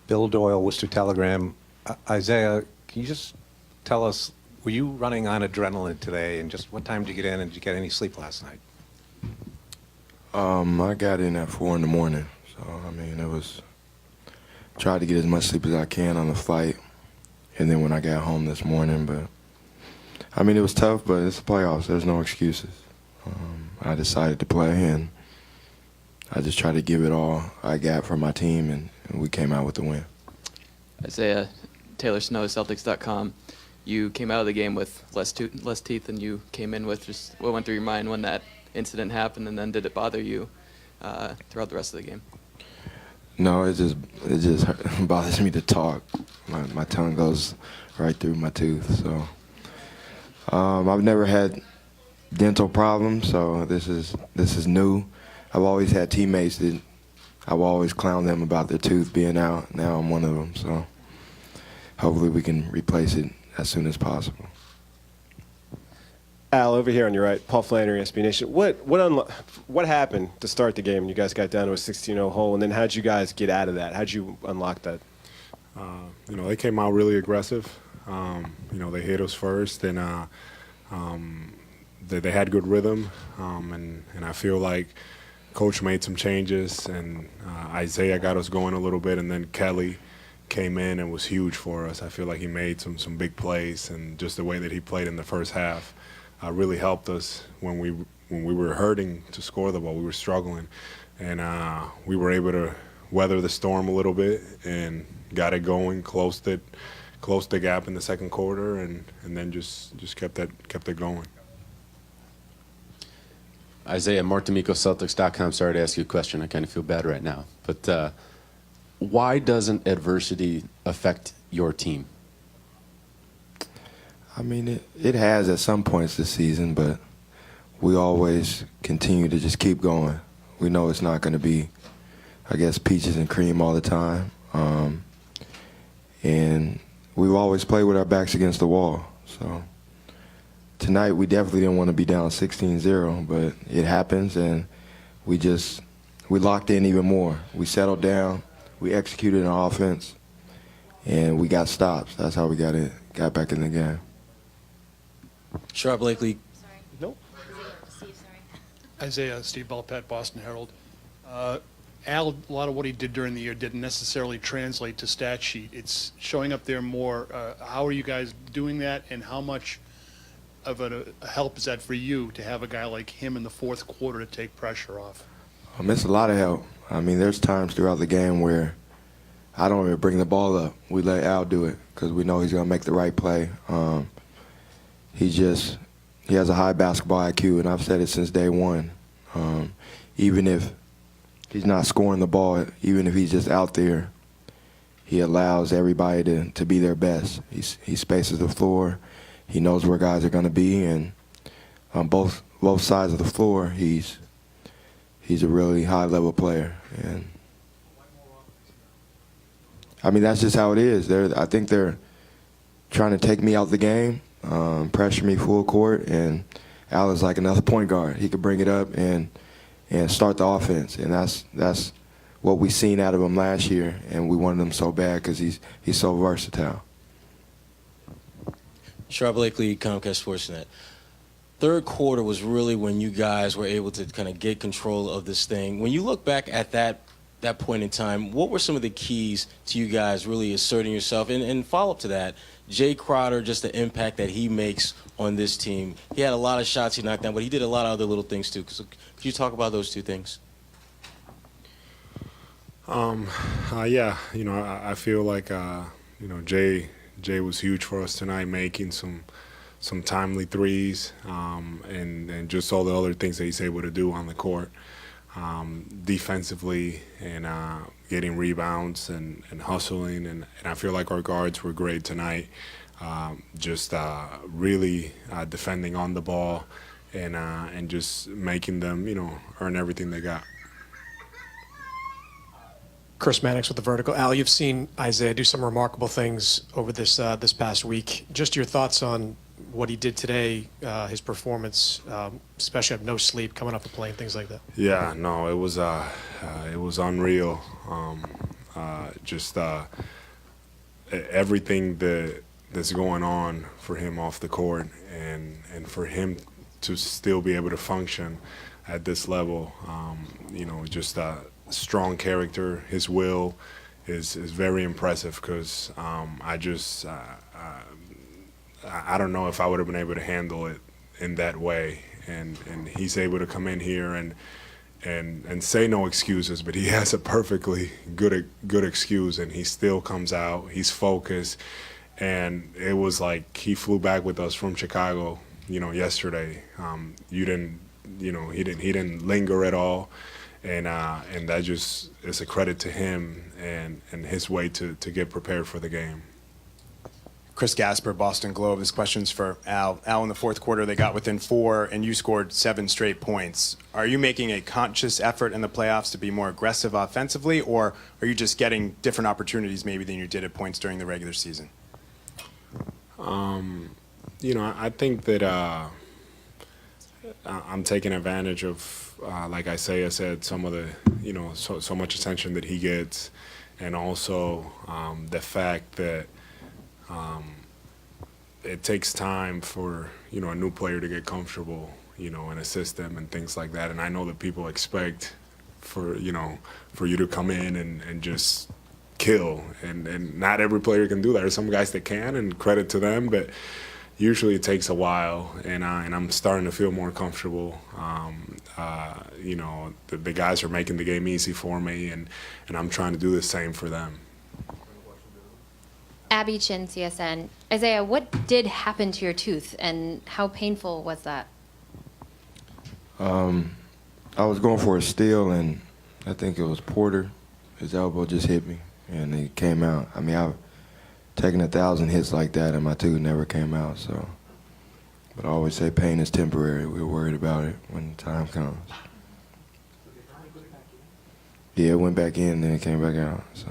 Bill Doyle, Worcester Telegram. Isaiah, can you just tell us, were you running on adrenaline today, and just what time did you get in, and did you get any sleep last night? I got in at 4 in the morning, so I mean it was. Tried to get as much sleep as I can on the flight, and then when I got home this morning, but I mean it was tough, but it's the playoffs. There's no excuses. I decided to play, and I just tried to give it all I got for my team, and we came out with the win. Isaiah, Taylor Snow, Celtics.com. You came out of the game with less teeth than you came in with. Just what went through your mind when that incident happened, and then did it bother you throughout the rest of the game? No, it just bothers me to talk. My tongue goes right through my tooth. So I've never had dental problems, so this is new. I've always had teammates that I will always clown them about their tooth being out. Now I'm one of them, so hopefully we can replace it as soon as possible. Al, over here on your right, Paul Flannery, SB Nation. What happened to start the game when you guys got down to a 16-0 hole, and then how'd you guys get out of that? How'd you unlock that? They came out really aggressive. They hit us first, and they had good rhythm, and I feel like Coach made some changes, and Isaiah got us going a little bit, and then Kelly came in and was huge for us. I feel like he made some big plays, and just the way that he played in the first half really helped us when we were hurting to score the ball. We were struggling, and we were able to weather the storm a little bit and got it going, closed the gap in the second quarter, and then just kept it going. Isaiah, Mark D'Amico, Celtics.com. Sorry to ask you a question. I kind of feel bad right now. But why doesn't adversity affect your team? I mean, it has at some points this season, but we always continue to just keep going. We know it's not going to be, I guess, peaches and cream all the time. And we've always played with our backs against the wall. So tonight we definitely didn't want to be down 16-0, but it happens, and we locked in even more. We settled down, we executed an offense, and we got stops. That's how we got back in the game. Sharp Blakely. Sorry. Nope. Steve, sorry. Isaiah, Steve Belpet, Boston Herald. Al, a lot of what he did during the year didn't necessarily translate to stat sheet. It's showing up there more. How are you guys doing that, and how much of a help is that for you to have a guy like him in the fourth quarter to take pressure off? It's a lot of help. I mean, there's times throughout the game where I don't even bring the ball up. We let Al do it because we know he's going to make the right play. He has a high basketball IQ, and I've said it since day one. Even if he's not scoring the ball, even if he's just out there, he allows everybody to be their best. He spaces the floor. He knows where guys are going to be, and on both sides of the floor, he's a really high-level player. And I mean, that's just how it is. I think they're trying to take me out the game, pressure me full court, and Al is like another point guard. He could bring it up and start the offense, and that's what we seen out of him last year, and we wanted him so bad because he's so versatile. Sharp Blakely, Comcast Sportsnet. Third quarter was really when you guys were able to kind of get control of this thing. When you look back at that point in time, what were some of the keys to you guys really asserting yourself? And follow up to that, Jay Crowder, just the impact that he makes on this team. He had a lot of shots he knocked down, but he did a lot of other little things too. So could you talk about those two things? Yeah, I feel like Jay was huge for us tonight, making some timely threes, and just all the other things that he's able to do on the court, defensively, and getting rebounds and hustling, and I feel like our guards were great tonight, just really defending on the ball, and just making them earn everything they got. Chris Mannix with The Vertical. Al, you've seen Isaiah do some remarkable things over this past week. Just your thoughts on what he did today, his performance, especially of no sleep, coming off the plane, things like that. Yeah, no, it was unreal. Everything that's going on for him off the court, and for him to still be able to function at this level, just a strong character. His will is very impressive, because I don't know if I would have been able to handle it in that way. And he's able to come in here and say no excuses, but he has a perfectly good excuse, and he still comes out. He's focused, and it was like he flew back with us from Chicago, yesterday. He didn't linger at all, and that just is a credit to him and his way to get prepared for the game. Chris Gasper, Boston Globe. This question's for Al. Al, in the fourth quarter, they got within 4, and you scored 7 straight points. Are you making a conscious effort in the playoffs to be more aggressive offensively, or are you just getting different opportunities maybe than you did at points during the regular season? I think that I'm taking advantage of, like Isaiah said, some of the, so much attention that he gets, and also the fact that it takes time for a new player to get comfortable in a system and things like that. And I know that people expect for you to come in and just kill, and not every player can do that. There's some guys that can, and credit to them, but usually it takes a while, and I'm starting to feel more comfortable. The guys are making the game easy for me, and I'm trying to do the same for them. Abby Chin, CSN. Isaiah, what did happen to your tooth, and how painful was that? I was going for a steal, and I think it was Porter. His elbow just hit me, and it came out. I mean, I've taken 1,000 hits like that, and my tooth never came out. So, but I always say pain is temporary. We're worried about it when the time comes. Yeah, it went back in, then it came back out. So.